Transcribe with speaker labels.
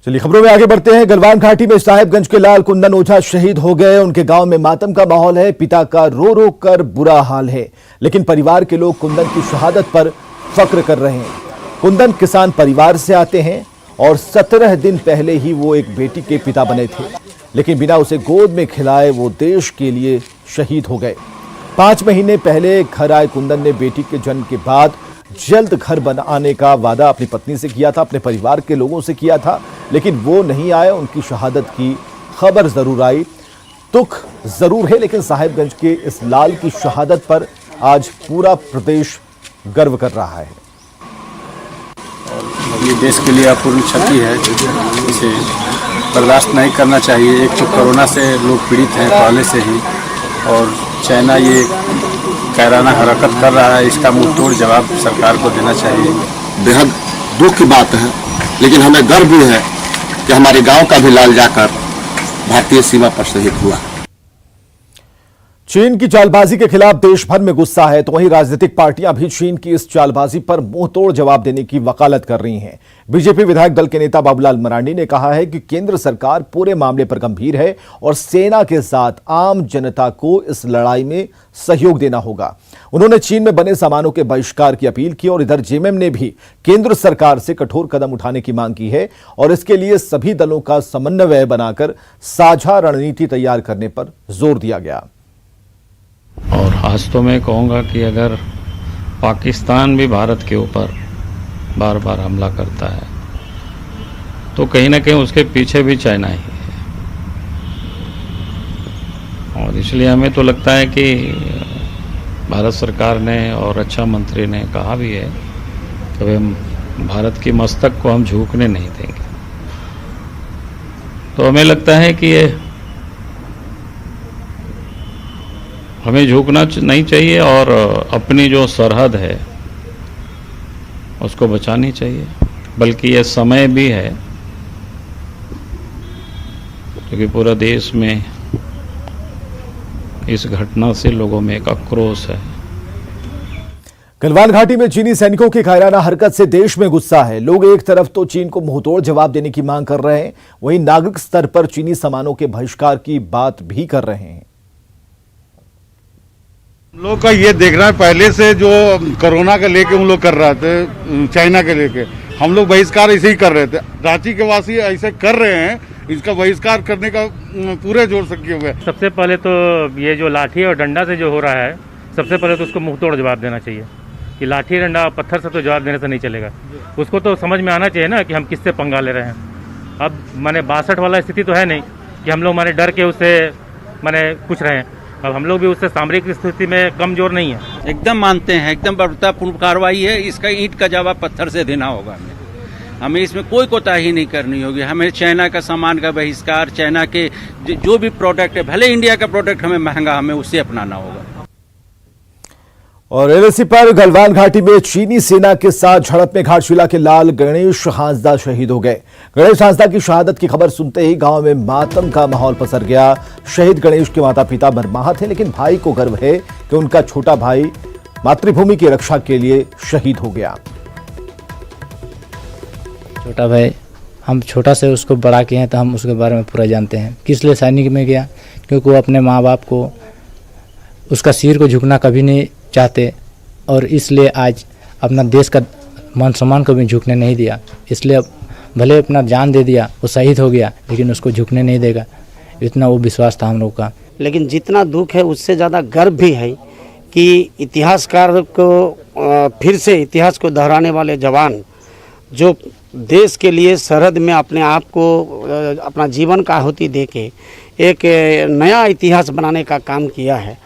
Speaker 1: चलिए खबरों में आगे बढ़ते हैं। गलवान घाटी में साहिबगंज के लाल कुंदन ओझा शहीद हो गए। उनके गांव में मातम का माहौल है। पिता का रो रो कर बुरा हाल है, लेकिन परिवार के लोग कुंदन की शहादत पर फख्र कर रहे हैं। कुंदन किसान परिवार से आते हैं और 17 दिन पहले ही वो एक बेटी के पिता बने थे, लेकिन बिना उसे गोद में खिलाए वो देश के लिए शहीद हो गए। 5 महीने पहले घर आए कुंदन ने बेटी के जन्म के बाद जल्द घर बनाने का वादा अपनी पत्नी से किया था, अपने परिवार के लोगों से किया था, लेकिन वो नहीं आए। उनकी शहादत की खबर जरूर आई, दुख जरूर है, लेकिन साहिबगंज के इस लाल की शहादत पर आज पूरा प्रदेश गर्व कर रहा है।
Speaker 2: ये देश के लिए अपूर्ण क्षति है, इसे बर्दाश्त नहीं करना चाहिए। एक तो कोरोना से लोग पीड़ित हैं पहले से ही, और चाइना ये कायराना हरकत कर रहा है, इसका मुंह तोड़ जवाब सरकार को देना चाहिए।
Speaker 3: बेहद दुख की बात है, लेकिन हमें गर्व भी है कि हमारे गांव का भी लाल जाकर भारतीय सीमा पर शहीद हुआ।
Speaker 1: चीन की चालबाजी के खिलाफ देश भर में गुस्सा है, तो वहीं राजनीतिक पार्टियां भी चीन की इस चालबाजी पर मुंहतोड़ जवाब देने की वकालत कर रही हैं। बीजेपी विधायक दल के नेता बाबूलाल मरांडी ने कहा है कि केंद्र सरकार पूरे मामले पर गंभीर है और सेना के साथ आम जनता को इस लड़ाई में सहयोग देना होगा। उन्होंने चीन में बने सामानों के बहिष्कार की अपील की और इधर जेएमएम ने भी केंद्र सरकार से कठोर कदम उठाने की मांग की है और इसके लिए सभी दलों का समन्वय बनाकर साझा रणनीति तैयार करने पर जोर दिया गया।
Speaker 4: और आज तो मैं कहूँगा कि अगर पाकिस्तान भी भारत के ऊपर बार बार हमला करता है तो कहीं ना कहीं उसके पीछे भी चाइना ही है, और इसलिए हमें तो लगता है कि भारत सरकार ने और रक्षा मंत्री ने कहा भी है कि हम भारत की मस्तक को हम झुकने नहीं देंगे। तो हमें लगता है कि ये हमें झुकना नहीं चाहिए और अपनी जो सरहद है उसको बचानी चाहिए, बल्कि ये समय भी है क्योंकि पूरा देश में इस घटना से लोगों में एक आक्रोश है।
Speaker 1: गलवान घाटी में चीनी सैनिकों की कायराना हरकत से देश में गुस्सा है। लोग एक तरफ तो चीन को मुंहतोड़ जवाब देने की मांग कर रहे हैं, वहीं नागरिक स्तर पर चीनी सामानों के बहिष्कार की बात भी कर रहे हैं।
Speaker 5: लोग का ये देखना है, पहले से जो कोरोना का लेके उन लोग कर रहे थे, चाइना के लेके हम लोग बहिष्कार ऐसे ही कर रहे थे। रांची के वासी ऐसे कर रहे हैं, इसका बहिष्कार करने का पूरे जोर से किए हुए।
Speaker 6: सबसे पहले तो ये जो लाठी और डंडा से जो हो रहा है, सबसे पहले तो उसको मुंह तोड़ जवाब देना चाहिए कि लाठी डंडा पत्थर से तो जवाब देने से नहीं चलेगा। उसको तो समझ में आना चाहिए ना कि हम किससे पंगा ले रहे हैं। अब माने 62 वाला स्थिति तो है नहीं कि हम लोग माने डर के उससे माने पूछ रहे हैं। अब हम लोग भी उससे सामरिक स्थिति में कमजोर नहीं है।
Speaker 7: एकदम मानते हैं, एकदम बर्बरतापूर्ण कार्रवाई है। इसका ईंट का जवाब पत्थर से देना होगा। हमें इसमें कोई कोताही नहीं करनी होगी। हमें चाइना का सामान का बहिष्कार, चाइना के जो भी प्रोडक्ट है, भले इंडिया का प्रोडक्ट हमें महंगा, हमें उससे अपनाना होगा।
Speaker 1: और एलएसी पर गलवान घाटी में चीनी सेना के साथ झड़प में घाटशिला के लाल गणेश हांसदा शहीद हो गए। गणेश हांसदा की शहादत की खबर सुनते ही गांव में मातम का माहौल पसर गया। शहीद गणेश के माता पिता मरमाहत थे, लेकिन भाई को गर्व है कि उनका छोटा भाई मातृभूमि की रक्षा के लिए शहीद हो गया।
Speaker 8: छोटा भाई, हम छोटा से उसको बड़ा किए हैं तो हम उसके बारे में पूरा जानते हैं। किस लिए सैनिक में गया? क्योंकि वो अपने माँ बाप को, उसका सिर को झुकना कभी नहीं चाहते, और इसलिए आज अपना देश का मान सम्मान को भी झुकने नहीं दिया। इसलिए भले अपना जान दे दिया, वो शहीद हो गया, लेकिन उसको झुकने नहीं देगा, इतना वो विश्वास था हम लोग का।
Speaker 9: लेकिन जितना दुख है उससे ज़्यादा गर्व भी है कि इतिहासकार को फिर से इतिहास को दोहराने वाले जवान जो देश के लिए सरहद में अपने आप को, अपना जीवन का आहुति देके एक नया इतिहास बनाने का काम किया है।